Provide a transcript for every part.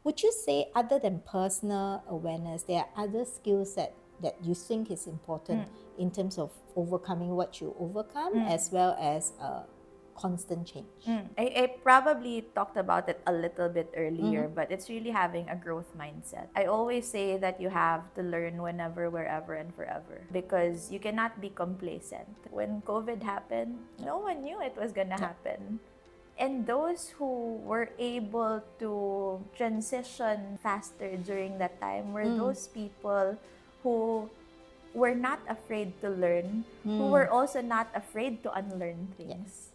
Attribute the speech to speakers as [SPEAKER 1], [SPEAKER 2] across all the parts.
[SPEAKER 1] Would you say, other than personal awareness, there are other skills that you think is important in terms of overcoming what you overcome, as well as constant change?
[SPEAKER 2] I probably talked about it a little bit earlier, but it's really having a growth mindset. I always say that you have to learn whenever, wherever, and forever, because you cannot be complacent. When COVID happened, no one knew it was gonna happen. And those who were able to transition faster during that time were those people who were not afraid to learn, who were also not afraid to unlearn things.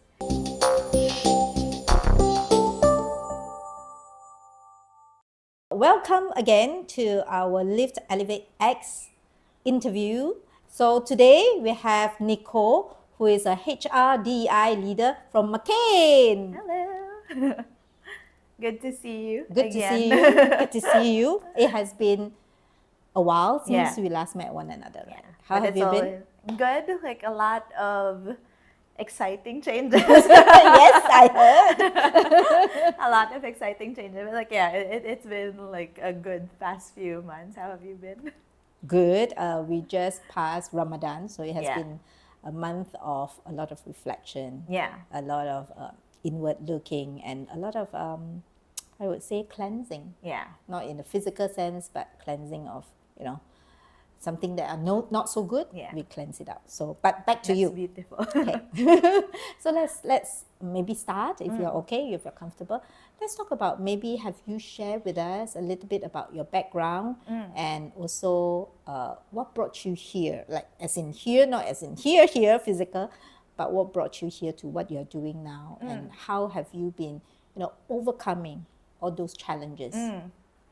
[SPEAKER 1] Welcome again to our Lift Elevate X interview. So today we have Nicole, who is a HR DEI leader from McCain.
[SPEAKER 2] Hello. Good to see you.
[SPEAKER 1] Good
[SPEAKER 2] again.
[SPEAKER 1] to see you. Good to see you. It has been a while since we last met one another. Right? How have you been?
[SPEAKER 2] Good. Like a lot of exciting changes.
[SPEAKER 1] Yes, I heard.
[SPEAKER 2] A lot of exciting changes. But like, yeah, it's been like a good past few months. How have you been?
[SPEAKER 1] Good. We just passed Ramadan, so it has been a month of a lot of reflection.
[SPEAKER 2] Yeah.
[SPEAKER 1] A lot of inward looking, and a lot of I would say cleansing.
[SPEAKER 2] Yeah.
[SPEAKER 1] Not in the physical sense, but cleansing of, something that are not so good.
[SPEAKER 2] Yeah.
[SPEAKER 1] We cleanse it out. So, but back to you.
[SPEAKER 2] That's beautiful.
[SPEAKER 1] Okay. So let's maybe start, if you're okay, if you're comfortable. Let's talk about, maybe have you shared with us a little bit about your background, and also what brought you here, like as in here, not as in here physical, but what brought you here to what you're doing now, and how have you been, overcoming all those challenges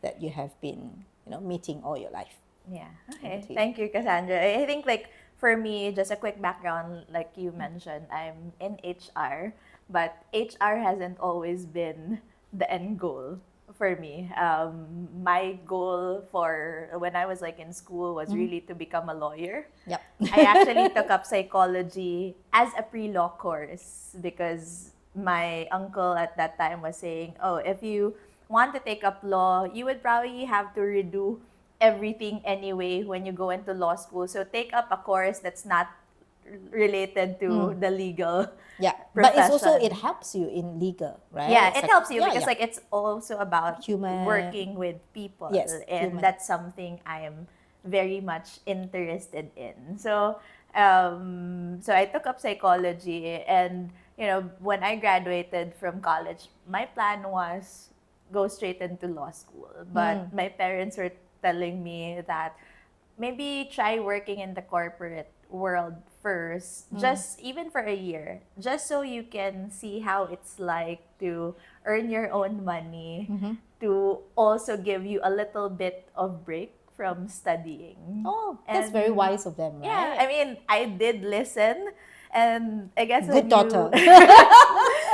[SPEAKER 1] that you have been, meeting all your life.
[SPEAKER 2] Yeah. Okay. Thank you, Cassandra. I think like for me, just a quick background, like you mentioned, I'm in HR, but HR hasn't always been the end goal for me. My goal for when I was like in school was really to become a lawyer.
[SPEAKER 1] Yep.
[SPEAKER 2] I actually took up psychology as a pre-law course because my uncle at that time was saying, oh, if you want to take up law, you would probably have to redo everything anyway when you go into law school. So take up a course that's not related to the legal profession.
[SPEAKER 1] But it's also, it helps you in legal, right?
[SPEAKER 2] Yeah,
[SPEAKER 1] it's
[SPEAKER 2] it helps you because like it's also about working with people.
[SPEAKER 1] Yes,
[SPEAKER 2] and that's something I am very much interested in. So so I took up psychology, and when I graduated from college, my plan was go straight into law school. But my parents were telling me that maybe try working in the corporate world first, just even for a year, just so you can see how it's like to earn your own money, to also give you a little bit of break from studying.
[SPEAKER 1] Oh, that's very wise of them, right?
[SPEAKER 2] Yeah, I mean, I did listen, and I guess
[SPEAKER 1] good daughter.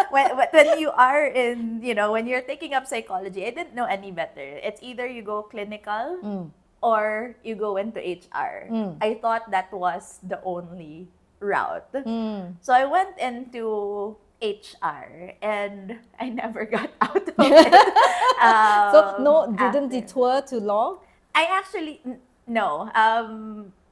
[SPEAKER 2] when you are in, when you're taking up psychology, I didn't know any better. It's either you go clinical or you go into HR. I thought that was the only route. So I went into HR and I never got out of it.
[SPEAKER 1] So didn't detour to law?
[SPEAKER 2] I actually, no.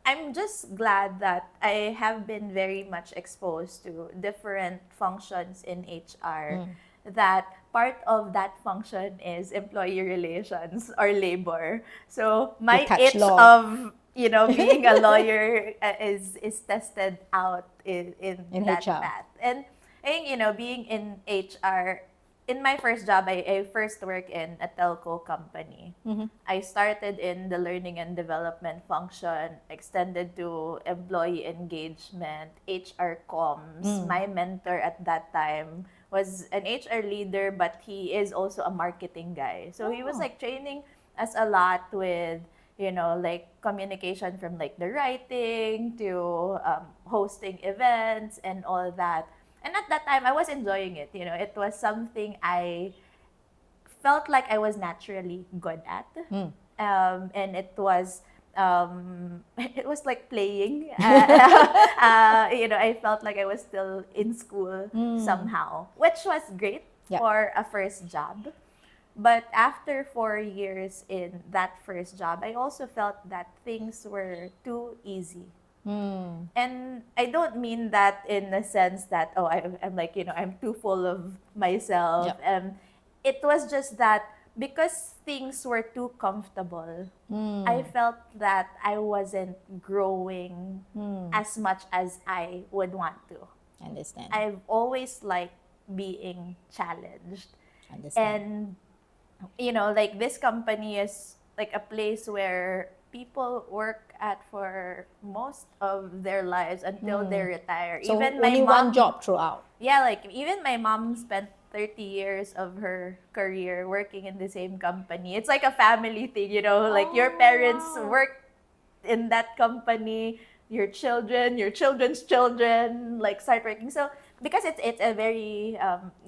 [SPEAKER 2] I'm just glad that I have been very much exposed to different functions in HR. That part of that function is employee relations or labor. So my itch of being a lawyer is tested out in that
[SPEAKER 1] HR.
[SPEAKER 2] path. And I think being in HR, in my first job, I first worked in a telco company. I started in the learning and development function, extended to employee engagement, HR comms. My mentor at that time was an HR leader, but he is also a marketing guy. So he was like training us a lot with, like communication, from like the writing to hosting events and all that. And at that time, I was enjoying it. It was something I felt like I was naturally good at. And it was like playing. I felt like I was still in school somehow, which was great for a first job. But after 4 years in that first job, I also felt that things were too easy. And I don't mean that in the sense that, oh, I'm like, I'm too full of myself.
[SPEAKER 1] Yep.
[SPEAKER 2] It was just that because things were too comfortable, I felt that I wasn't growing as much as I would want to.
[SPEAKER 1] Understand.
[SPEAKER 2] I've always liked being challenged.
[SPEAKER 1] Understand.
[SPEAKER 2] And like this company is like a place where people work at for most of their lives until they retire.
[SPEAKER 1] So
[SPEAKER 2] Even my
[SPEAKER 1] only
[SPEAKER 2] mom,
[SPEAKER 1] one job throughout.
[SPEAKER 2] yeah, like even my mom spent 30 years of her career working in the same company. It's like a family thing, like your parents work in that company, your children, your children's children, like start working. So because it's a very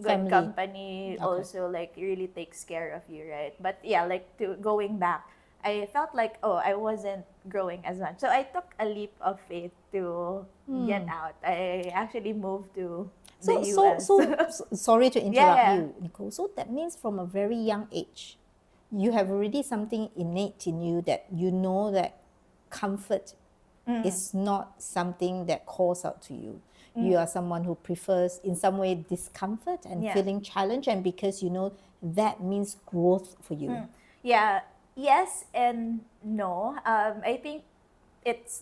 [SPEAKER 2] good
[SPEAKER 1] Family.
[SPEAKER 2] company,
[SPEAKER 1] Okay.
[SPEAKER 2] also like really takes care of you, right? But yeah, like to going back, I felt like I wasn't growing as much. So I took a leap of faith to get out. I actually moved to the US.
[SPEAKER 1] Sorry to interrupt
[SPEAKER 2] Yeah.
[SPEAKER 1] you, Nicole. So that means from a very young age, you have already something innate in you that you know that comfort is not something that calls out to you. You are someone who prefers, in some way, discomfort and
[SPEAKER 2] Yeah.
[SPEAKER 1] feeling challenged, and because you know that means growth for you.
[SPEAKER 2] Yeah, yes and no. I think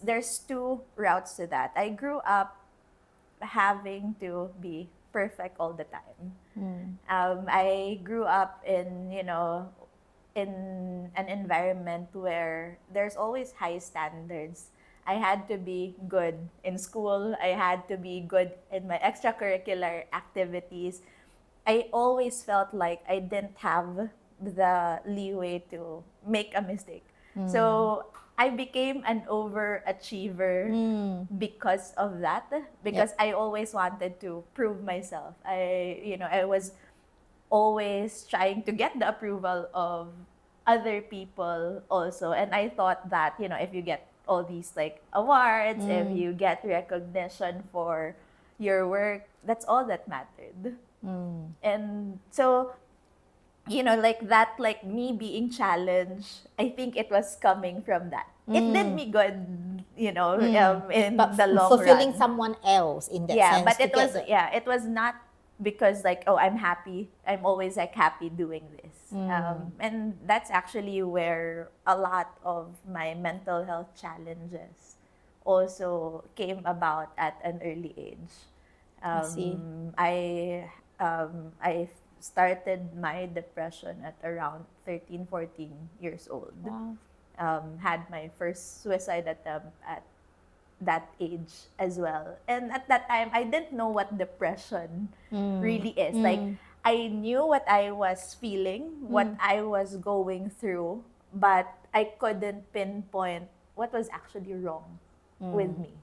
[SPEAKER 2] there's two routes to that. I grew up having to be perfect all the time. I grew up in an environment where there's always high standards. I had to be good in school. I had to be good in my extracurricular activities. I always felt like I didn't have the leeway to make a mistake. So I became an overachiever because of that, because I always wanted to prove myself. I was always trying to get the approval of other people also. And I thought that, if you get all these like awards, if you get recognition for your work, that's all that mattered. And so, like that, like me being challenged, I think it was coming from that. It did me good, in
[SPEAKER 1] But
[SPEAKER 2] the long
[SPEAKER 1] fulfilling
[SPEAKER 2] run.
[SPEAKER 1] someone else in that
[SPEAKER 2] Yeah,
[SPEAKER 1] sense.
[SPEAKER 2] but
[SPEAKER 1] to
[SPEAKER 2] it
[SPEAKER 1] get
[SPEAKER 2] was it was not because like, oh, I'm happy. I'm always like happy doing this. And that's actually where a lot of my mental health challenges also came about at an early age.
[SPEAKER 1] I see.
[SPEAKER 2] I started my depression at around 13, 14 years old.
[SPEAKER 1] Wow.
[SPEAKER 2] Had my first suicide attempt at that age as well. And at that time, I didn't know what depression really is. Like, I knew what I was feeling, what I was going through, but I couldn't pinpoint what was actually wrong with me.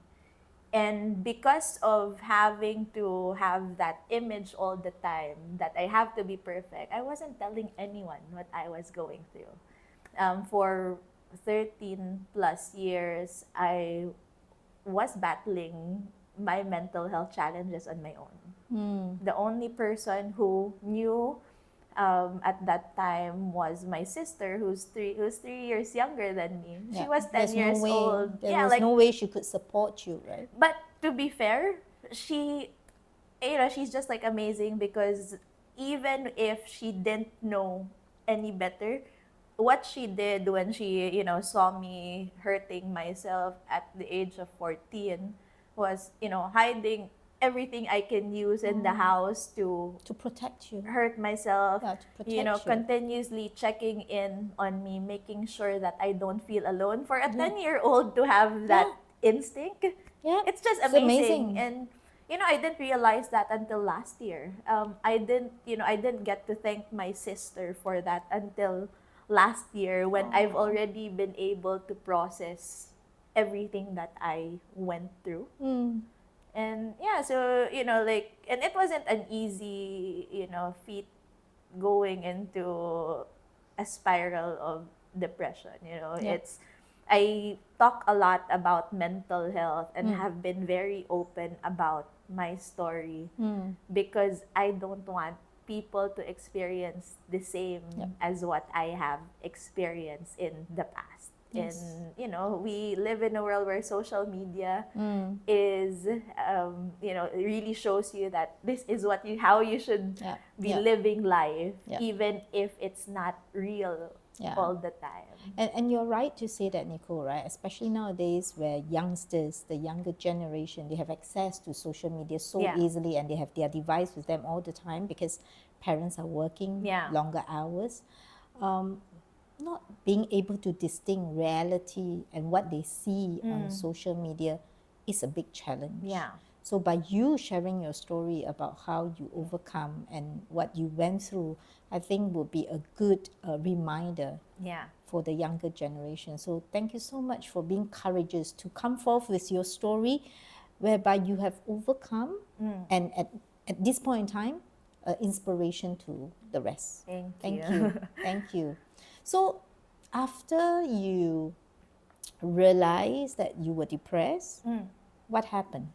[SPEAKER 2] And because of having to have that image all the time, that I have to be perfect, I wasn't telling anyone what I was going through. For 13 plus years, I was battling my mental health challenges on my own. The only person who knew at that time was my sister, who's 3 years younger than me. She was 10 years old.
[SPEAKER 1] There was no way she could support you, right?
[SPEAKER 2] But to be fair, she's just like amazing, because even if she didn't know any better, what she did when she, saw me hurting myself at the age of 14 was, hiding everything I can use in the house to
[SPEAKER 1] protect you,
[SPEAKER 2] hurt myself,
[SPEAKER 1] to protect you.
[SPEAKER 2] Continuously checking in on me, making sure that I don't feel alone. For a 10-year-old to have that instinct, it's just amazing. And I didn't realize that until last year. I didn't get to thank my sister for that until last year, when I've already been able to process everything that I went through. And so, and it wasn't an easy, feat going into a spiral of depression. I talk a lot about mental health and have been very open about my story, because I don't want people to experience the same as what I have experienced in the past.
[SPEAKER 1] Yes.
[SPEAKER 2] And, you know, we live in a world where social media is, you know, it really shows you that this is how you should be living life, even if it's not real all the time.
[SPEAKER 1] And you're right to say that, Nicole, right? Especially nowadays where youngsters, the younger generation, they have access to social media so easily, and they have their device with them all the time because parents are working longer hours. Not being able to distinguish reality and what they see on social media is a big challenge. So by you sharing your story about how you overcome and what you went through, I think would be a good reminder for the younger generation. So thank you so much for being courageous to come forth with your story whereby you have overcome and at this point in time, inspiration to the rest.
[SPEAKER 2] Thank you.
[SPEAKER 1] Thank you. So after you realized that you were depressed, what happened?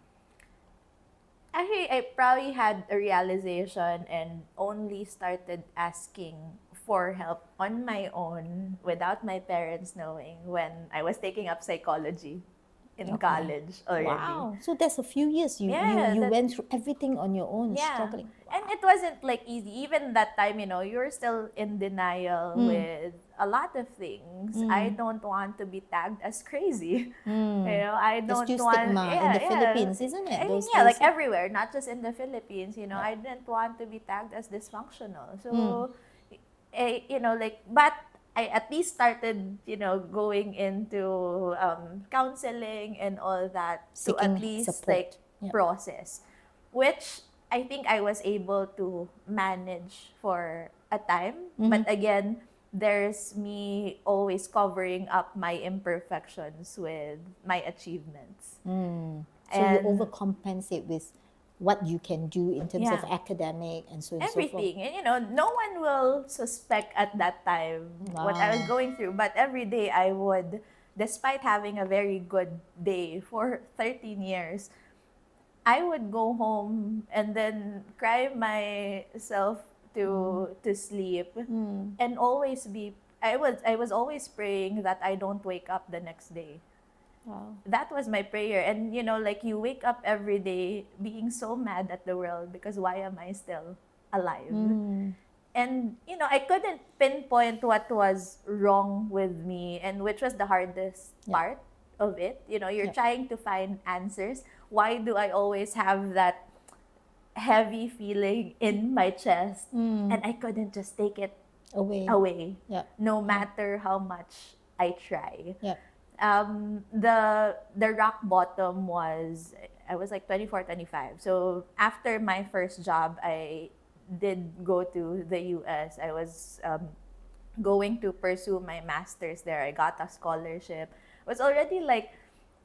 [SPEAKER 2] Actually, I probably had a realization and only started asking for help on my own without my parents knowing when I was taking up psychology in college already.
[SPEAKER 1] Wow. So that's a few years you went through everything on your own, struggling.
[SPEAKER 2] And it wasn't like easy. Even that time, you know, you're still in denial with a lot of things. I don't want to be tagged as crazy. You know, I don't
[SPEAKER 1] There's
[SPEAKER 2] want
[SPEAKER 1] stigma in the Philippines, isn't it?
[SPEAKER 2] I mean, like everywhere, not just in the Philippines. You know, I didn't want to be tagged as dysfunctional. So, you know, like, but I at least started, you know, going into counseling and all that to at least
[SPEAKER 1] support.
[SPEAKER 2] process, which I think I was able to manage for a time. But again, there's me always covering up my imperfections with my achievements.
[SPEAKER 1] So you overcompensate with what you can do in terms of academic and so on and so forth.
[SPEAKER 2] Everything. And, you know, no one will suspect at that time what I was going through. But every day I would, despite having a very good day for 13 years, I would go home and then cry myself to sleep and always be, I was always praying that I don't wake up the next day.
[SPEAKER 1] Wow.
[SPEAKER 2] That was my prayer. And, you know, like you wake up every day being so mad at the world because why am I still alive? And, you know, I couldn't pinpoint what was wrong with me, and which was the hardest part of it. You know, you're trying to find answers. Why do I always have that heavy feeling in my chest? And I couldn't just take it away. No matter how much I try. The rock bottom was, I was like 24, 25. So after my first job, I did go to the US. I was going to pursue my master's there. I got a scholarship. I was already like,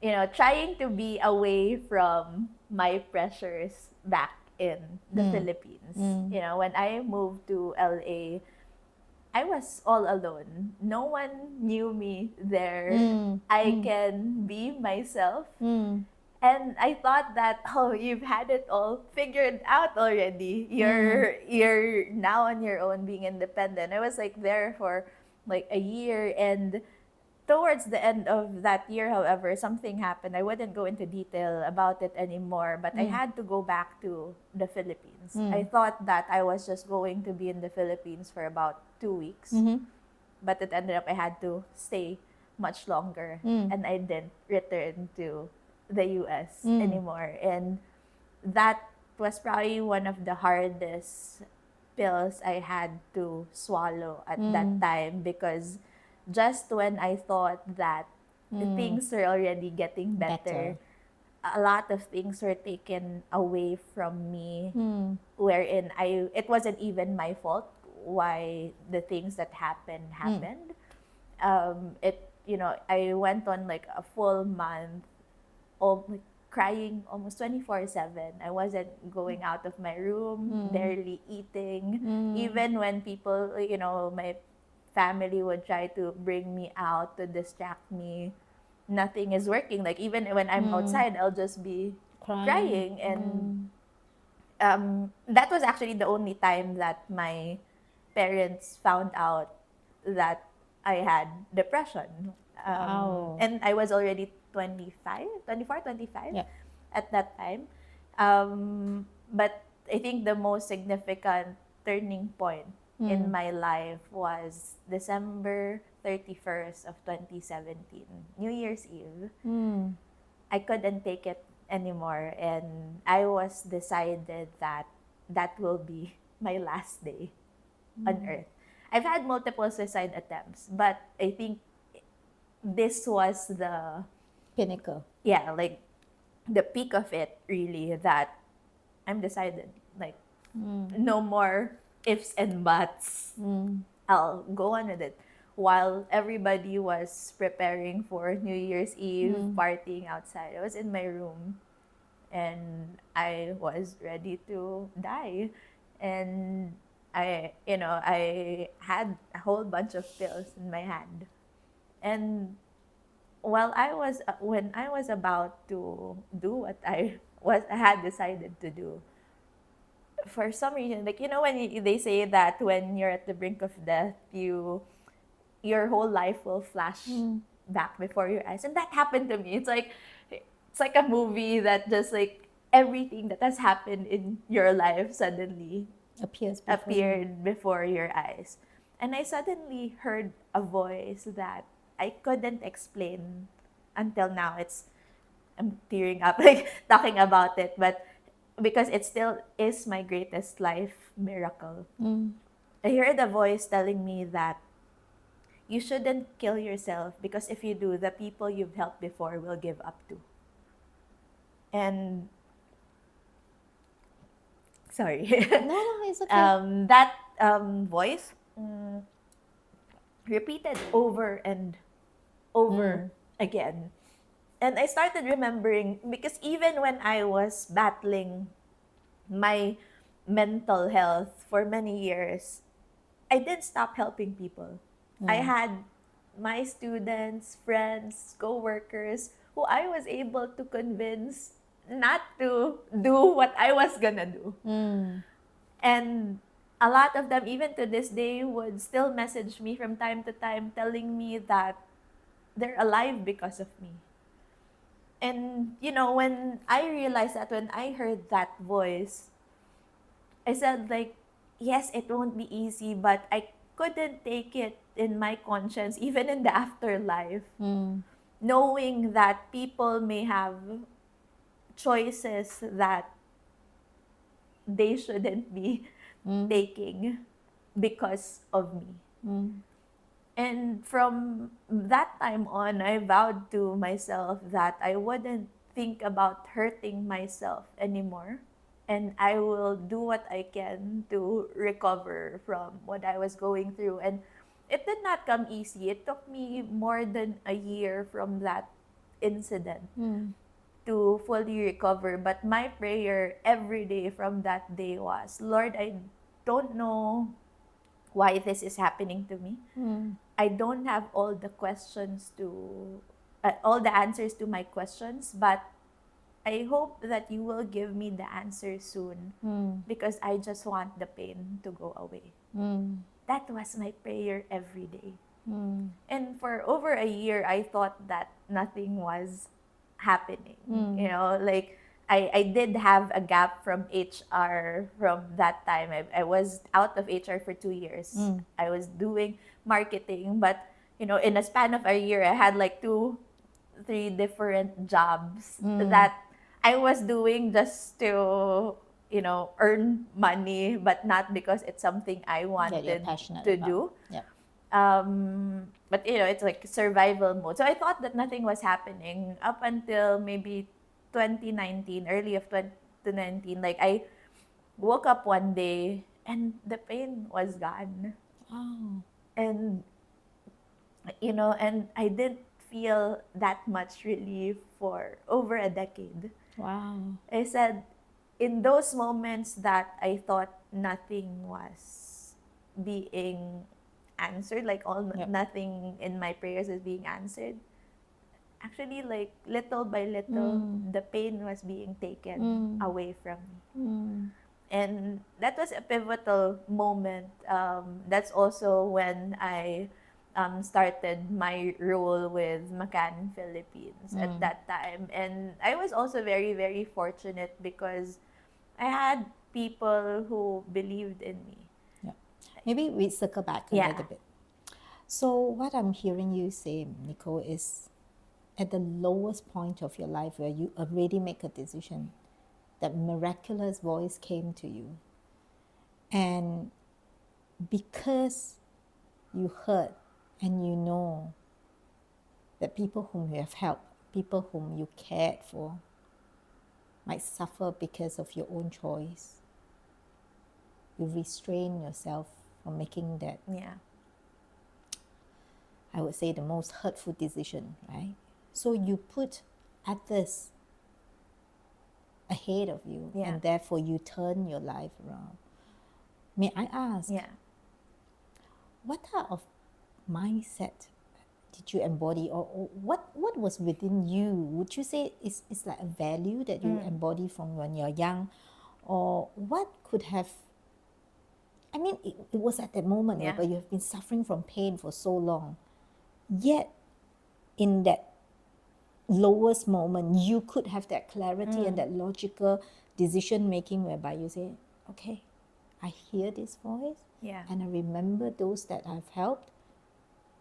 [SPEAKER 2] you know, trying to be away from my pressures back in the Philippines. You know, when I moved to LA, I was all alone. No one knew me there. I can be myself. And I thought that, oh, you've had it all figured out already. You're now on your own, being independent. I was like there for like a year, and towards the end of that year, however, something happened. I wouldn't go into detail about it anymore, but I had to go back to the Philippines. I thought that I was just going to be in the Philippines for about 2 weeks, but it ended up I had to stay much longer, and I didn't return to the US anymore. And that was probably one of the hardest pills I had to swallow at that time, because just when I thought that things were already getting better, a lot of things were taken away from me, wherein it wasn't even my fault why the things that happened. You know, I went on like a full month of like crying almost 24/7. I wasn't going out of my room, barely eating. Even when people, you know, my family would try to bring me out to distract me, nothing is working. Like even when I'm outside, I'll just be crying. And that was actually the only time that my parents found out that I had depression.
[SPEAKER 1] Wow.
[SPEAKER 2] And I was already 25, 24, 25
[SPEAKER 1] Yeah.
[SPEAKER 2] at that time. But I think the most significant turning point in my life was December 31st of 2017, New Year's Eve. I couldn't take it anymore, and I was decided that that will be my last day on earth. I've had multiple suicide attempts, but I think this was the
[SPEAKER 1] Pinnacle.
[SPEAKER 2] like the peak of it, really, that I'm decided, like, no more ifs and buts. I'll go on with it. While everybody was preparing for New Year's Eve, partying outside, I was in my room and I was ready to die. And I had a whole bunch of pills in my hand. And when I was about to do what I had decided to do, for some reason, like, when they say that when you're at the brink of death, your whole life will flash back before your eyes, and that happened to me. It's like a movie that just, like, everything that has happened in your life suddenly appeared before your eyes. And I suddenly heard a voice that I couldn't explain until now. I'm tearing up, like, talking about it, but because it still is my greatest life miracle. I heard a voice telling me that you shouldn't kill yourself, because if you do, the people you've helped before will give up too. And sorry.
[SPEAKER 1] No, it's okay.
[SPEAKER 2] That voice repeated over and over again. And I started remembering, because even when I was battling my mental health for many years, I didn't stop helping people. I had my students, friends, co-workers who I was able to convince not to do what I was gonna do. And a lot of them, even to this day, would still message me from time to time telling me that they're alive because of me. And, when I realized that, when I heard that voice, I said, like, yes, it won't be easy, but I couldn't take it in my conscience, even in the afterlife, knowing that people may have choices that they shouldn't be taking because of me. And from that time on, I vowed to myself that I wouldn't think about hurting myself anymore. And I will do what I can to recover from what I was going through. And it did not come easy. It took me more than a year from that incident to fully recover. But my prayer every day from that day was, Lord, I don't know why this is happening to me. I don't have all the answers to my questions, but I hope that you will give me the answer soon, because I just want the pain to go away. That was my prayer every day. And for over a year, I thought that nothing was happening. Like, I did have a gap from HR from that time. I was out of HR for 2 years. I was doing marketing, but, in a span of a year, I had like 2-3 different jobs that I was doing just to, earn money, but not because it's something I wanted to do.
[SPEAKER 1] Yep.
[SPEAKER 2] But, it's like survival mode. So I thought that nothing was happening up until maybe 2019, early of 2019. Like, I woke up one day and the pain was gone.
[SPEAKER 1] Oh.
[SPEAKER 2] And, and I didn't feel that much relief for over a decade.
[SPEAKER 1] Wow.
[SPEAKER 2] I said, in those moments that I thought nothing was being answered, like nothing in my prayers was being answered, actually, like, little by little, the pain was being taken away from me. And that was a pivotal moment. That's also when I started my role with McCann Philippines at that time. And I was also very, very fortunate because I had people who believed in me.
[SPEAKER 1] Yeah. Maybe we circle back a
[SPEAKER 2] Yeah.
[SPEAKER 1] little bit. So what I'm hearing you say, Nicole, is at the lowest point of your life where you already make a decision, that miraculous voice came to you. And because you heard and you know that people whom you have helped, people whom you cared for, might suffer because of your own choice, you restrain yourself from making that,
[SPEAKER 2] Yeah.
[SPEAKER 1] I would say, the most hurtful decision, right? So you put others ahead of you,
[SPEAKER 2] Yeah.
[SPEAKER 1] and therefore you turn your life around. May I ask,
[SPEAKER 2] Yeah.
[SPEAKER 1] what type of mindset did you embody, or what was within you? Would you say it's like a value that you embody from when you're young, or what could have, I mean, it was at that moment
[SPEAKER 2] Yeah.
[SPEAKER 1] where you have been suffering from pain for so long, yet in that lowest moment you could have that clarity and that logical decision making whereby you say, okay, I hear this voice,
[SPEAKER 2] Yeah.
[SPEAKER 1] and I remember those that I've helped,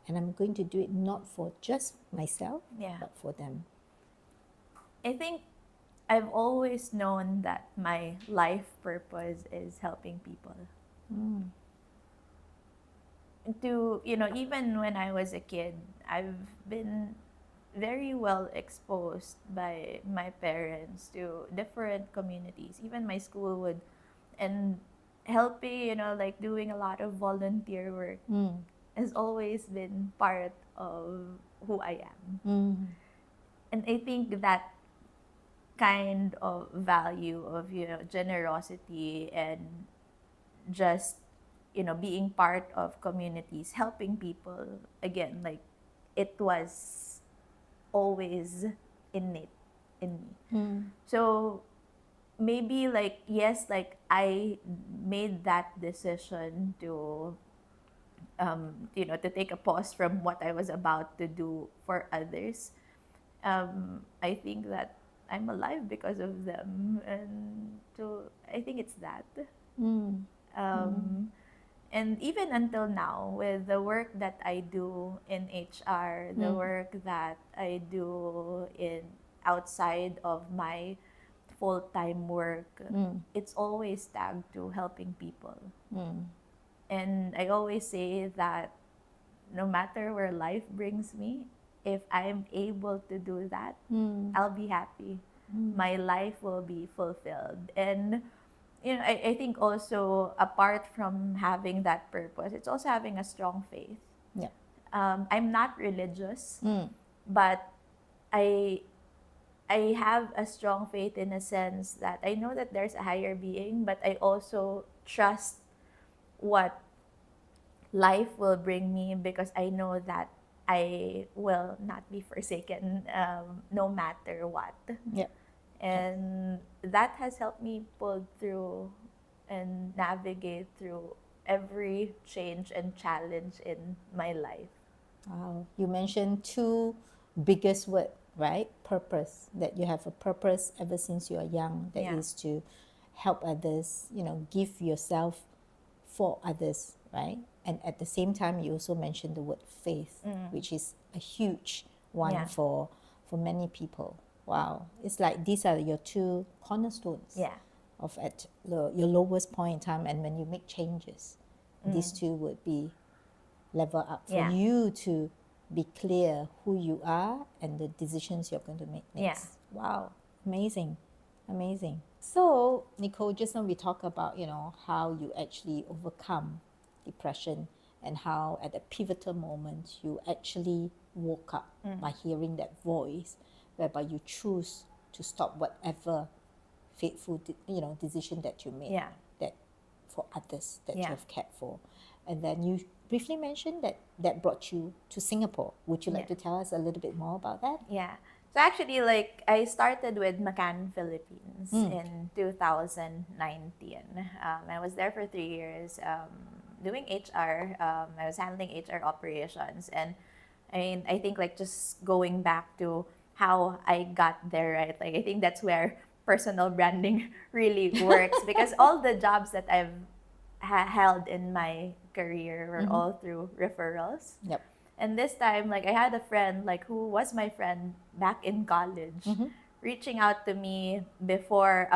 [SPEAKER 1] and I'm going to do it not for just myself,
[SPEAKER 2] Yeah.
[SPEAKER 1] but for them.
[SPEAKER 2] I think I've always known that my life purpose is helping people. To, even when I was a kid, I've been very well exposed by my parents to different communities. Even my school would, and helping, like doing a lot of volunteer work has always been part of who I am. And I think that kind of value of generosity and just being part of communities, helping people, again, like, it was always innate in me. So maybe, like, yes, like, I made that decision to to take a pause from what I was about to do for others. I think that I'm alive because of them, and so I think it's that. And even until now, with the work that I do in HR, the work that I do in outside of my full-time work, it's always tagged to helping people. And I always say that no matter where life brings me, if I'm able to do that, I'll be happy. My life will be fulfilled. And I think also, apart from having that purpose, it's also having a strong faith.
[SPEAKER 1] Yeah.
[SPEAKER 2] I'm not religious, but I have a strong faith in a sense that I know that there's a higher being, but I also trust what life will bring me, because I know that I will not be forsaken, no matter what.
[SPEAKER 1] Yeah.
[SPEAKER 2] And that has helped me pull through and navigate through every change and challenge in my life.
[SPEAKER 1] Wow. You mentioned two biggest words, right? Purpose. That you have a purpose ever since you are young. That is to help others, give yourself for others, right? And at the same time, you also mentioned the word faith, which is a huge one for many people. Wow. It's like these are your two cornerstones of at your lowest point in time, and when you make changes, these two would be level up for you to be clear who you are and the decisions you're going to make next. Wow, amazing. So, Nicole, just now we talked about, how you actually overcome depression, and how at a pivotal moment you actually woke up by hearing that voice, whereby you choose to stop whatever fateful, decision that you made, that for others that you have cared for. And then you briefly mentioned that brought you to Singapore. Would you like to tell us a little bit more about that?
[SPEAKER 2] Yeah. So actually, like, I started with McCann Philippines in 2019. I was there for 3 years doing HR. I was handling HR operations. And I mean, I think like just going back to how I got there, right? Like, I think that's where personal branding really works because all the jobs that I've held in my career were all through referrals.
[SPEAKER 1] Yep.
[SPEAKER 2] And this time, like, I had a friend, like, who was my friend back in college, reaching out to me before,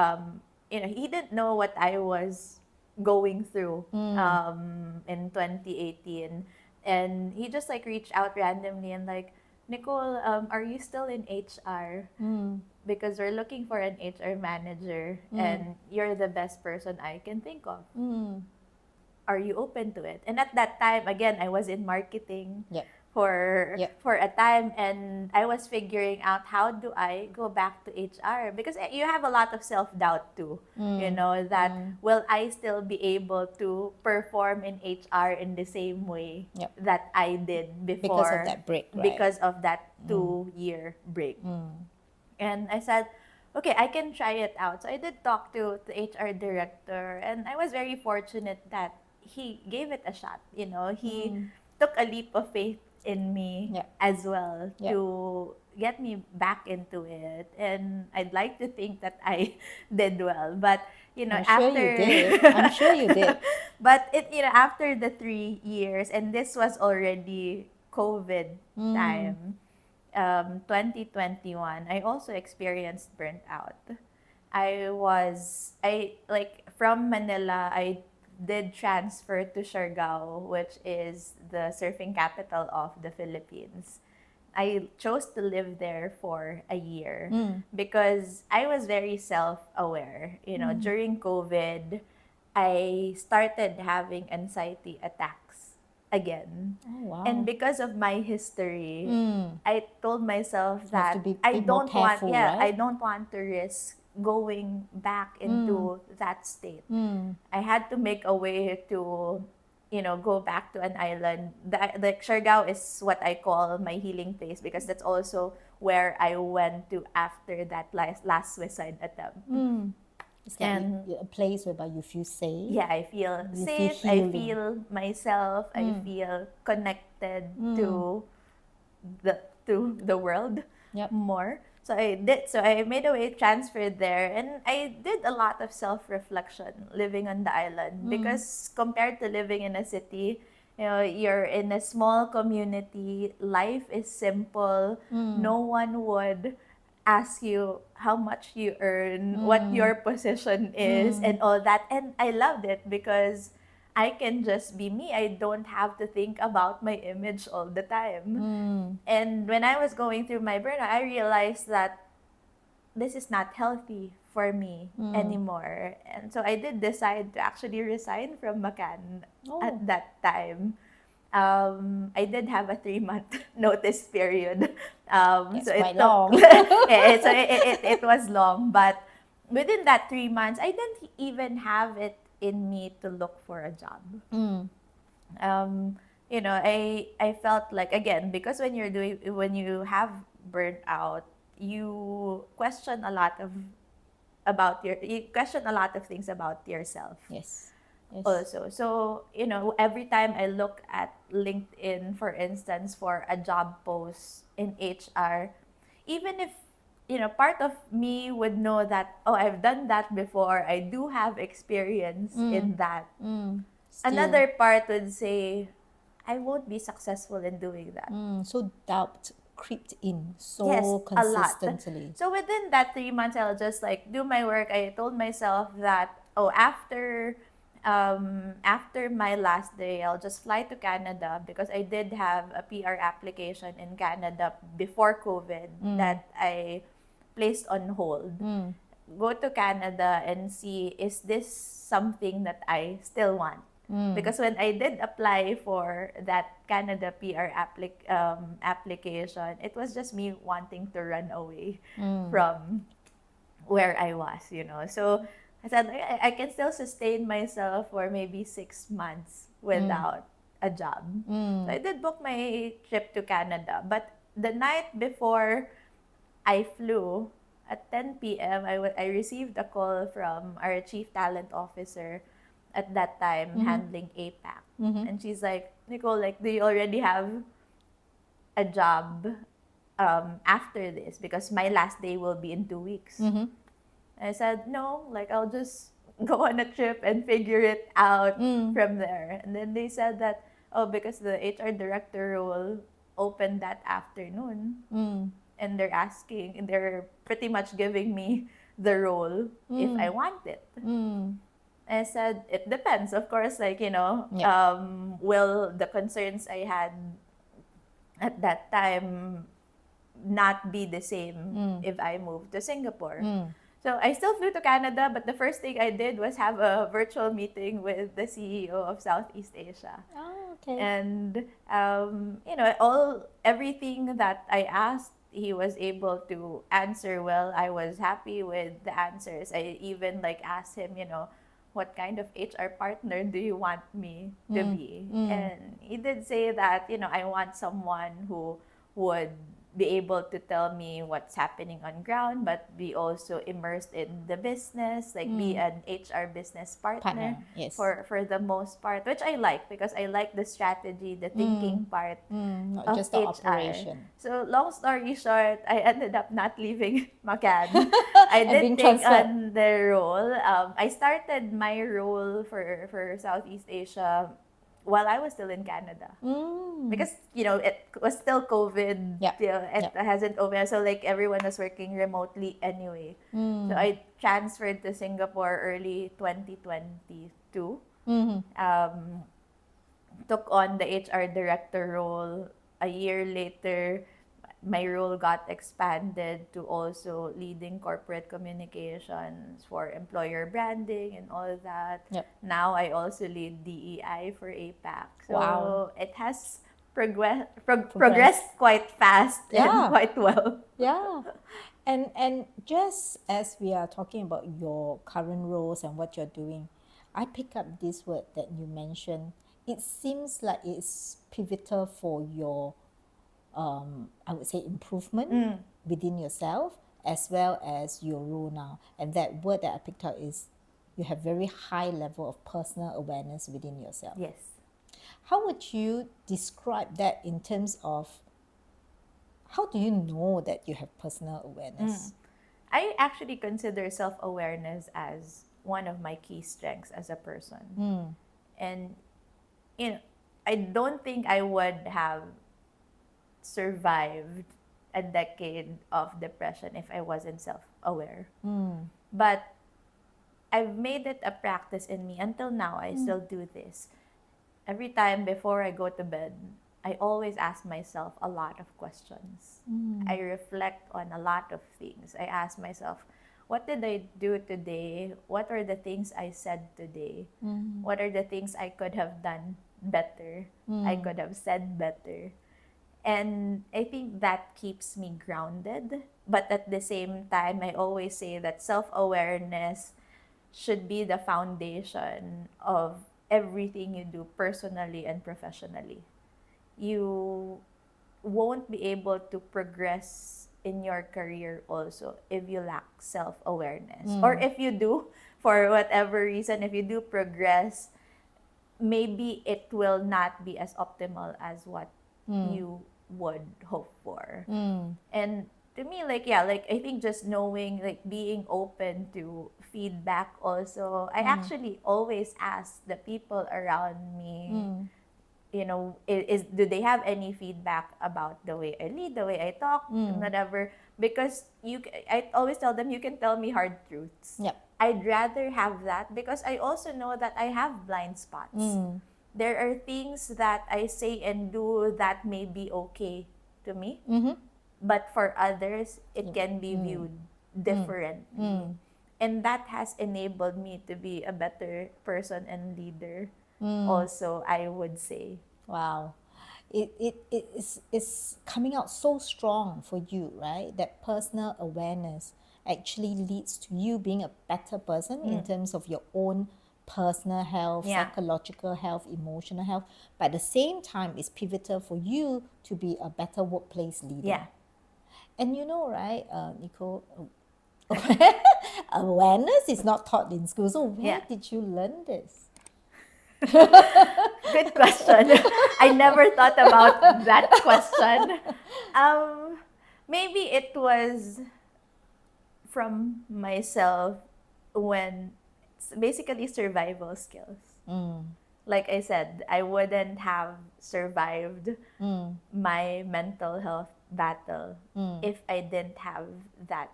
[SPEAKER 2] he didn't know what I was going through in 2018. And he just, like, reached out randomly and, like, Nicole, are you still in HR? Because we're looking for an HR manager and you're the best person I can think of. Are you open to it? And at that time, again, I was in marketing for a time, and I was figuring out how do I go back to HR because you have a lot of self-doubt too, that will I still be able to perform in HR in the same way that I did before
[SPEAKER 1] because of that break, right?
[SPEAKER 2] because of that 2-year break. And I said, okay, I can try it out. So I did talk to the HR director, and I was very fortunate that he gave it a shot. He took a leap of faith in me as well to get me back into it. And I'd like to think that I did well. But,
[SPEAKER 1] I'm
[SPEAKER 2] after...
[SPEAKER 1] sure you did. I'm sure you did.
[SPEAKER 2] But, after the 3 years, and this was already COVID time, 2021, I also experienced burnt out. From Manila, I did transfer to Siargao, which is the surfing capital of the Philippines. I chose to live there for a year because I was very self-aware. During COVID, I started having anxiety attacks again.
[SPEAKER 1] Oh, wow.
[SPEAKER 2] And because of my history, I told myself
[SPEAKER 1] You have
[SPEAKER 2] that
[SPEAKER 1] to be
[SPEAKER 2] I
[SPEAKER 1] more
[SPEAKER 2] don't
[SPEAKER 1] careful,
[SPEAKER 2] want, I
[SPEAKER 1] right?
[SPEAKER 2] don't want to risk going back into that state. I had to make a way to, go back to an island. The Siargao is what I call my healing place because that's also where I went to after that last suicide attempt.
[SPEAKER 1] It's like a place whereby you feel safe.
[SPEAKER 2] Yeah, I feel
[SPEAKER 1] You feel
[SPEAKER 2] safe, I
[SPEAKER 1] healing.
[SPEAKER 2] feel myself, I feel connected to the world more. So I made a way transferred there, and I did a lot of self-reflection living on the island because compared to living in a city, you're in a small community, life is simple, no one would ask you how much you earn, what your position is, and all that. And I loved it because I can just be me. I don't have to think about my image all the time. And when I was going through my burnout, I realized that this is not healthy for me anymore. And so I did decide to actually resign from McCann at that time. I did have a 3-month notice period.
[SPEAKER 1] That's
[SPEAKER 2] so
[SPEAKER 1] quite
[SPEAKER 2] it took,
[SPEAKER 1] long.
[SPEAKER 2] so it was long, but within that 3 months, I didn't even have it in me to look for a job. I felt like, again, because when you have burnt out, you question a lot of things about yourself.
[SPEAKER 1] Yes.
[SPEAKER 2] Also. So, every time I look at LinkedIn, for instance, for a job post in HR, even if, part of me would know that, oh, I've done that before, I do have experience in that. Another part would say, I won't be successful in doing that.
[SPEAKER 1] So doubt creeped in
[SPEAKER 2] Yes, a lot.
[SPEAKER 1] consistently.
[SPEAKER 2] So within that 3 months, I'll just like do my work. I told myself that, after my last day, I'll just fly to Canada because I did have a PR application in Canada before COVID that I placed on hold. Go to Canada and see, is this something that I still want? Because when I did apply for that Canada PR application, it was just me wanting to run away from where I was, So I said, I can still sustain myself for maybe 6 months without a job. So I did book my trip to Canada. But the night before I flew at 10 p.m. I received a call from our chief talent officer at that time handling APAC. And she's like, Nicole, like, do you already have a job after this? Because my last day will be in 2 weeks. I said, no, like, I'll just go on a trip and figure it out from there. And then they said that, oh, because the HR director role opened that afternoon. And they're pretty much giving me the role if I want it. I said, it depends. Of course, like, will the concerns I had at that time not be the same if I moved to Singapore? So I still flew to Canada, but the first thing I did was have a virtual meeting with the CEO of Southeast Asia.
[SPEAKER 1] Oh, okay.
[SPEAKER 2] And, everything that I asked, he was able to answer well. I was happy with the answers. I even asked him, what kind of HR partner do you want me to be? And he did say that, I want someone who would be able to tell me what's happening on ground, but be also immersed in the business, be an HR business partner,
[SPEAKER 1] yes.
[SPEAKER 2] for the most part, which I like, because I like the strategy, the thinking part
[SPEAKER 1] Not
[SPEAKER 2] of
[SPEAKER 1] just the
[SPEAKER 2] HR.
[SPEAKER 1] operation.
[SPEAKER 2] So long story short, I ended up not leaving Macan. I
[SPEAKER 1] And being
[SPEAKER 2] did take
[SPEAKER 1] transferred.
[SPEAKER 2] on the role. I started my role for Southeast Asia while I was still in Canada. Because, it was still COVID.
[SPEAKER 1] Yep.
[SPEAKER 2] It hasn't opened. So, everyone was working remotely anyway. So, I transferred to Singapore early 2022. Took on the HR director role. A year later, my role got expanded to also leading corporate communications for employer branding and all that.
[SPEAKER 1] Yep.
[SPEAKER 2] Now I also lead DEI for APAC. So
[SPEAKER 1] Wow.
[SPEAKER 2] it has progressed quite fast and quite well.
[SPEAKER 1] Yeah. And just as we are talking about your current roles and what you're doing, I pick up this word that you mentioned. It seems like it's pivotal for your I would say improvement within yourself as well as your role now. And that word that I picked up is you have very high level of personal awareness within yourself.
[SPEAKER 2] Yes.
[SPEAKER 1] How would you describe that in terms of how do you know that you have personal awareness?
[SPEAKER 2] I actually consider self-awareness as one of my key strengths as a person. And, I don't think I would have survived a decade of depression if I wasn't self-aware. But I've made it a practice in me until now. I still do this. Every time before I go to bed, I always ask myself a lot of questions. I reflect on a lot of things. I ask myself, what did I do today? What are the things I said today? What are the things I could have done better? I could have said better. And I think that keeps me grounded. But at the same time, I always say that self-awareness should be the foundation of everything you do personally and professionally. You won't be able to progress in your career also if you lack self-awareness. Or if you do, for whatever reason, if you do progress, maybe it will not be as optimal as what you would hope for. And to me, I think just knowing, being open to feedback also. I actually always ask the people around me, do they have any feedback about the way I lead, the way I talk, whatever? Because I always tell them, you can tell me hard truths.
[SPEAKER 1] Yep.
[SPEAKER 2] I'd rather have that because I also know that I have blind spots. There are things that I say and do that may be okay to me, but for others, it can be viewed differently. And that has enabled me to be a better person and leader also, I would say.
[SPEAKER 1] Wow. It's coming out so strong for you, right? That personal awareness actually leads to you being a better person in terms of your own personal health, psychological health, emotional health. But at the same time, it's pivotal for you to be a better workplace leader.
[SPEAKER 2] Yeah.
[SPEAKER 1] And you know, right, Nicole, awareness is not taught in school. So where
[SPEAKER 2] Yeah.
[SPEAKER 1] did you learn this?
[SPEAKER 2] Good question. I never thought about that question. Maybe it was from myself when it's basically survival skills. Like I said, I wouldn't have survived my mental health battle if I didn't have that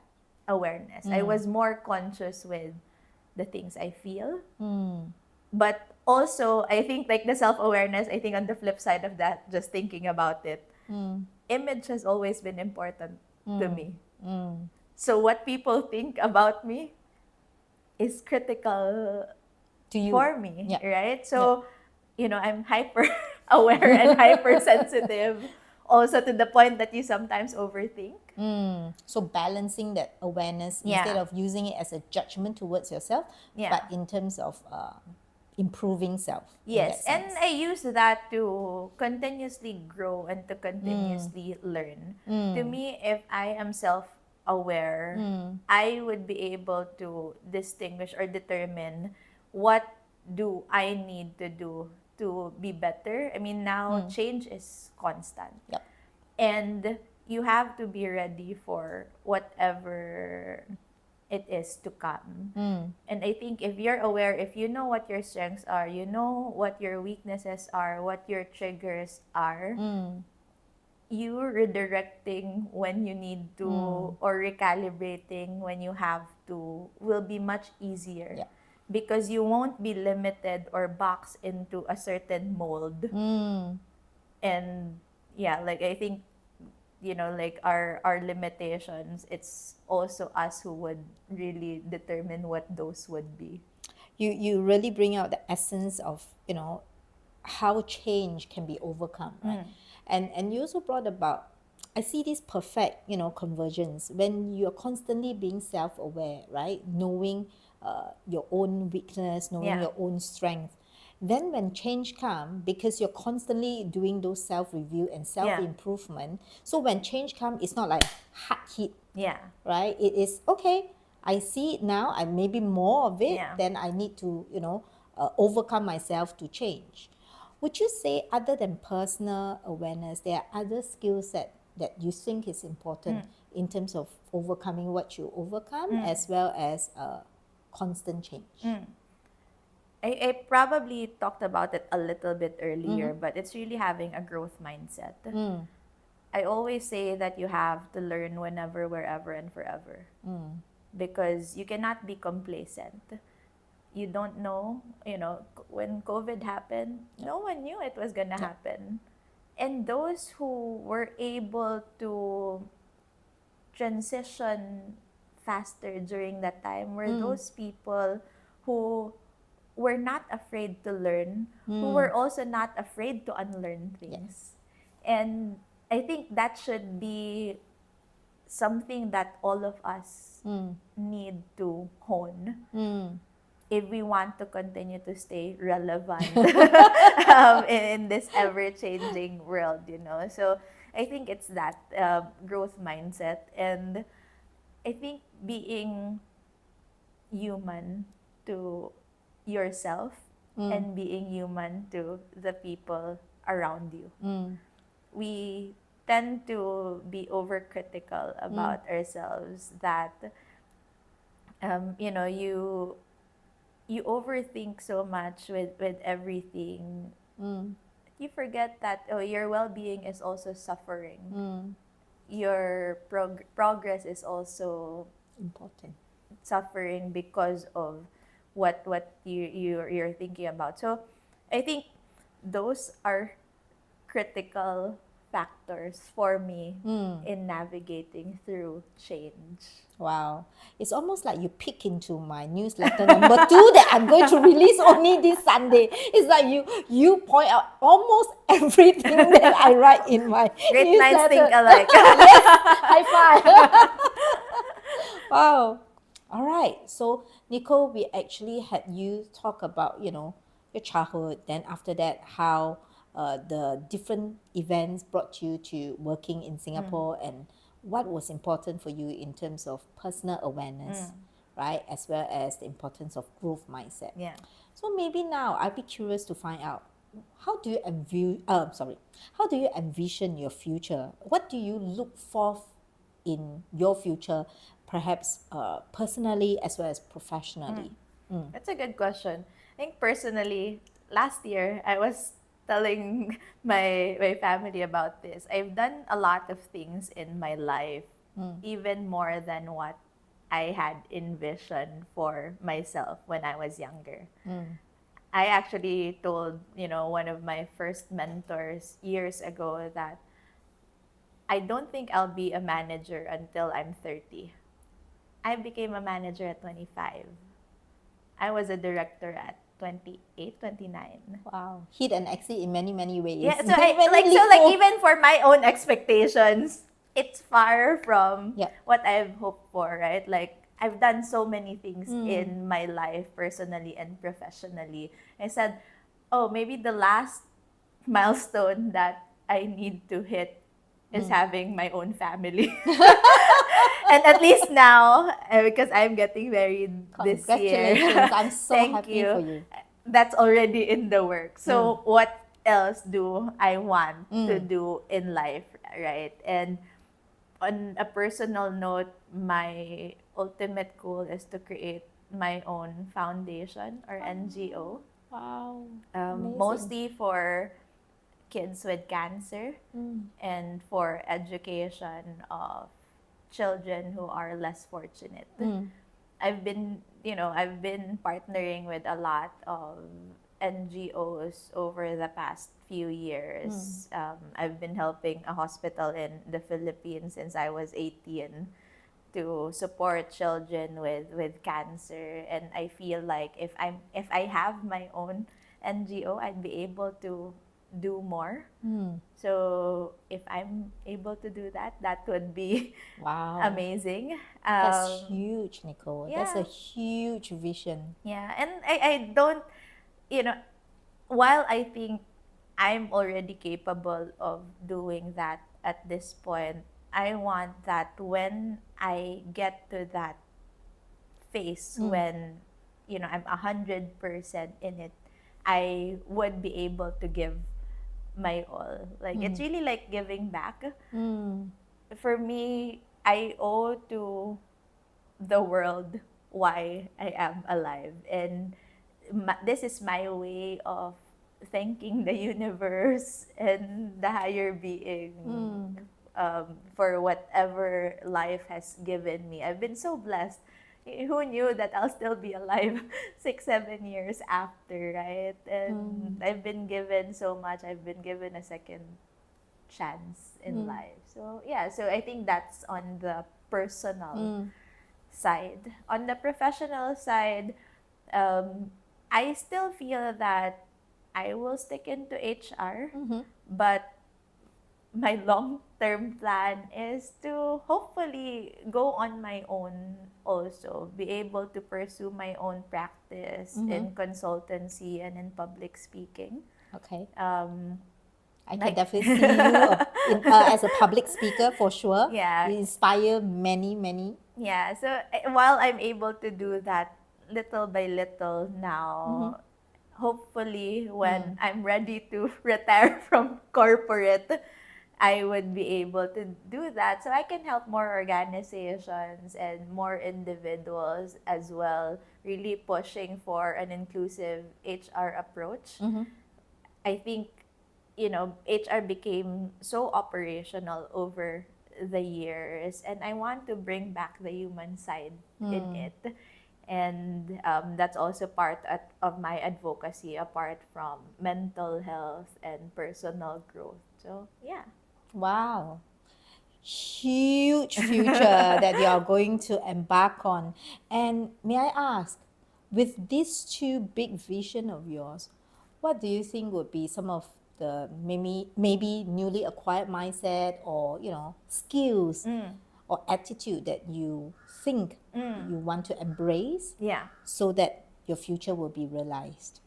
[SPEAKER 2] awareness. I was more conscious with the things I feel. But also, I think like the self-awareness, I think on the flip side of that, just thinking about it, image has always been important to me. So what people think about me is critical
[SPEAKER 1] To you.
[SPEAKER 2] for me,
[SPEAKER 1] Yeah.
[SPEAKER 2] right? So, I'm hyper aware and hypersensitive also to the point that you sometimes overthink.
[SPEAKER 1] So balancing that awareness instead
[SPEAKER 2] Yeah.
[SPEAKER 1] of using it as a judgment towards yourself,
[SPEAKER 2] Yeah.
[SPEAKER 1] but in terms of improving self.
[SPEAKER 2] Yes,
[SPEAKER 1] in that
[SPEAKER 2] and
[SPEAKER 1] sense.
[SPEAKER 2] I use that to continuously grow and to continuously learn. To me, if I am self-aware, I would be able to distinguish or determine what do I need to do to be better. I mean, now change is constant.
[SPEAKER 1] Yep.
[SPEAKER 2] And you have to be ready for whatever it is to come. And I think if you're aware, if you know what your strengths are, you know what your weaknesses are, what your triggers are, you redirecting when you need to or recalibrating when you have to will be much easier.
[SPEAKER 1] Yeah.
[SPEAKER 2] Because you won't be limited or boxed into a certain mold. And yeah, like I think like our limitations, it's also us who would really determine what those would be.
[SPEAKER 1] You really bring out the essence of how change can be overcome, right? And you also brought about, I see this perfect convergence when you're constantly being self-aware, right? Knowing your own weakness, knowing
[SPEAKER 2] Yeah.
[SPEAKER 1] your own strength. Then when change comes, because you're constantly doing those self-review and self-improvement, so when change comes, it's not like hard hit,
[SPEAKER 2] Yeah.
[SPEAKER 1] right? It is, okay, I see it now, I maybe more of it,
[SPEAKER 2] Yeah.
[SPEAKER 1] then I need to overcome myself to change. Would you say, other than personal awareness, there are other skills that you think is important in terms of overcoming what you overcome, as well as constant change?
[SPEAKER 2] I probably talked about it a little bit earlier, but it's really having a growth mindset. I always say that you have to learn whenever, wherever, and forever. Because you cannot be complacent. You don't know, when COVID happened, no one knew it was going to happen. And those who were able to transition faster during that time were those people who were not afraid to learn, who were also not afraid to unlearn things. And I think that should be something that all of us need to hone if we want to continue to stay relevant in this ever-changing world, So I think it's that growth mindset. And I think being human to yourself and being human to the people around you. We tend to be overcritical about ourselves, that you overthink so much with everything. You forget that your well-being is also suffering. Your progress is also
[SPEAKER 1] Important.
[SPEAKER 2] suffering because of what you're thinking about. So I think those are critical factors for me in navigating through change.
[SPEAKER 1] Wow. It's almost like you peek into my newsletter number 2 that I'm going to release only this Sunday. It's like you point out almost everything that I write in my
[SPEAKER 2] Great minds
[SPEAKER 1] newsletter.
[SPEAKER 2] think alike.
[SPEAKER 1] Yes, high five. Wow. All right. So, Nicole, we actually had you talk about, your childhood. Then after that, how the different events brought you to working in Singapore and what was important for you in terms of personal awareness, right? As well as the importance of growth mindset.
[SPEAKER 2] Yeah.
[SPEAKER 1] So maybe now I'd be curious to find out, how do you envision your future? What do you look for in your future, perhaps personally as well as professionally?
[SPEAKER 2] That's a good question. I think personally, last year I was telling my family about this. I've done a lot of things in my life, even more than what I had envisioned for myself when I was younger. I actually told, one of my first mentors years ago that I don't think I'll be a manager until I'm 30. I became a manager at 25. I was a director at 28, 29.
[SPEAKER 1] Wow, hit and exceed in many, many ways.
[SPEAKER 2] Yeah, so even for my own expectations, it's far from what I've hoped for, right? Like, I've done so many things in my life, personally and professionally. I said, oh, maybe the last milestone that I need to hit is having my own family. And at least now, because I'm getting married this year.
[SPEAKER 1] Congratulations. I'm so
[SPEAKER 2] Thank
[SPEAKER 1] happy
[SPEAKER 2] you.
[SPEAKER 1] for you.
[SPEAKER 2] That's already in the work. So what else do I want to do in life, right? And on a personal note, my ultimate goal is to create my own foundation or NGO.
[SPEAKER 1] Wow.
[SPEAKER 2] Mostly for kids with cancer and for education of children who are less fortunate. I've been partnering with a lot of NGOs over the past few years. I've been helping a hospital in the Philippines since I was 18 to support children with cancer, and I feel like if I have my own NGO, I'd be able to do more. So if I'm able to do that, that would be amazing.
[SPEAKER 1] That's huge, Nicole.
[SPEAKER 2] Yeah.
[SPEAKER 1] That's a huge vision.
[SPEAKER 2] Yeah, and I don't, while I think I'm already capable of doing that at this point, I want that when I get to that phase when, I'm 100% in it, I would be able to give my all. Like, it's really like giving back. For me, I owe to the world why I am alive. And this is my way of thanking the universe and the higher being for whatever life has given me. I've been so blessed. Who knew that I'll still be alive 6-7 years after, right? And I've been given so much. I've been given a second chance in life. So yeah, so I think that's on the personal side. On the professional side, I still feel that I will stick into HR, but my long-term plan is to hopefully go on my own also, be able to pursue my own practice in consultancy and in public speaking.
[SPEAKER 1] Okay. I can definitely see you as a public speaker for sure.
[SPEAKER 2] Yeah.
[SPEAKER 1] You inspire many, many.
[SPEAKER 2] Yeah, so while I'm able to do that little by little now, hopefully when I'm ready to retire from corporate, I would be able to do that so I can help more organizations and more individuals as well, really pushing for an inclusive HR approach. I think, HR became so operational over the years, and I want to bring back the human side in it. And that's also part of my advocacy, apart from mental health and personal growth. So, yeah.
[SPEAKER 1] Wow. Huge future that you are going to embark on. And may I ask, with these two big vision of yours, what do you think would be some of the maybe newly acquired mindset or skills or attitude that you think you want to embrace so that your future will be realized?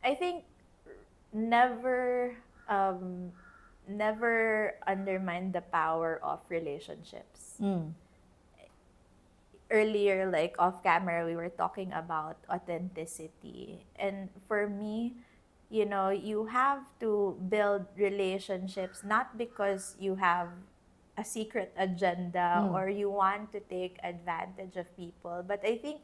[SPEAKER 2] I think never never undermine the power of relationships. Earlier, like off camera, we were talking about authenticity. And for me, you have to build relationships not because you have a secret agenda or you want to take advantage of people. But I think,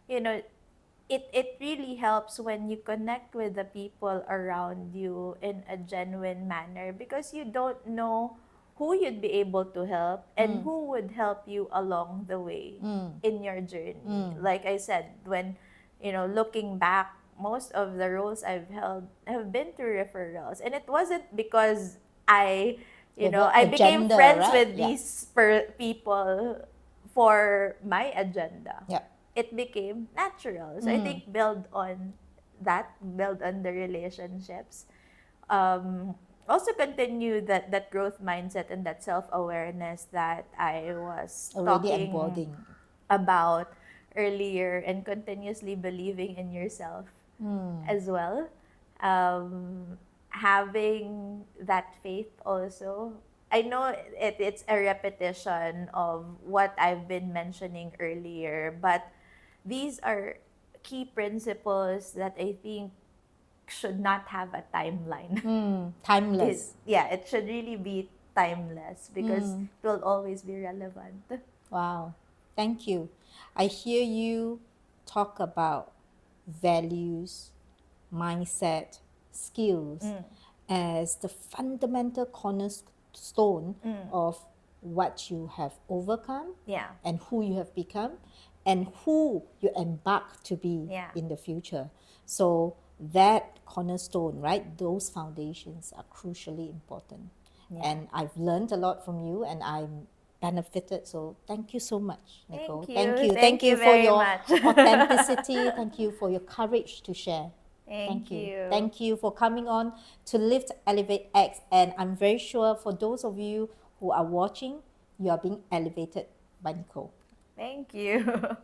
[SPEAKER 2] it really helps when you connect with the people around you in a genuine manner, because you don't know who you'd be able to help and who would help you along the way in your journey. Like I said, when, looking back, most of the roles I've held have been through referrals. And it wasn't because I became
[SPEAKER 1] agenda,
[SPEAKER 2] friends
[SPEAKER 1] right?
[SPEAKER 2] with
[SPEAKER 1] Yeah.
[SPEAKER 2] these people for my agenda.
[SPEAKER 1] Yeah.
[SPEAKER 2] It became natural. So I think build on the relationships. Also continue that growth mindset and that self-awareness that I was
[SPEAKER 1] Already
[SPEAKER 2] talking
[SPEAKER 1] embodying.
[SPEAKER 2] about earlier, and continuously believing in yourself as well. Having that faith also. I know it's a repetition of what I've been mentioning earlier, but these are key principles that I think should not have a timeline.
[SPEAKER 1] Timeless.
[SPEAKER 2] It should really be timeless, because it will always be relevant.
[SPEAKER 1] Wow. Thank you. I hear you talk about values, mindset, skills as the fundamental cornerstone of what you have overcome
[SPEAKER 2] Yeah.
[SPEAKER 1] and who you have become and who you embark to be
[SPEAKER 2] Yeah.
[SPEAKER 1] in the future. So that cornerstone, right? Those foundations are crucially important.
[SPEAKER 2] Yeah.
[SPEAKER 1] And I've learned a lot from you, and I'm benefited. So thank you so much, Nicole.
[SPEAKER 2] Thank you.
[SPEAKER 1] Thank
[SPEAKER 2] Thank
[SPEAKER 1] you
[SPEAKER 2] you
[SPEAKER 1] for
[SPEAKER 2] very
[SPEAKER 1] your
[SPEAKER 2] much.
[SPEAKER 1] authenticity. Thank you for your courage to share.
[SPEAKER 2] Thank you.
[SPEAKER 1] Thank you for coming on to Lift, Elevate, X. And I'm very sure for those of you who are watching, you are being elevated by Nicole.
[SPEAKER 2] Thank you.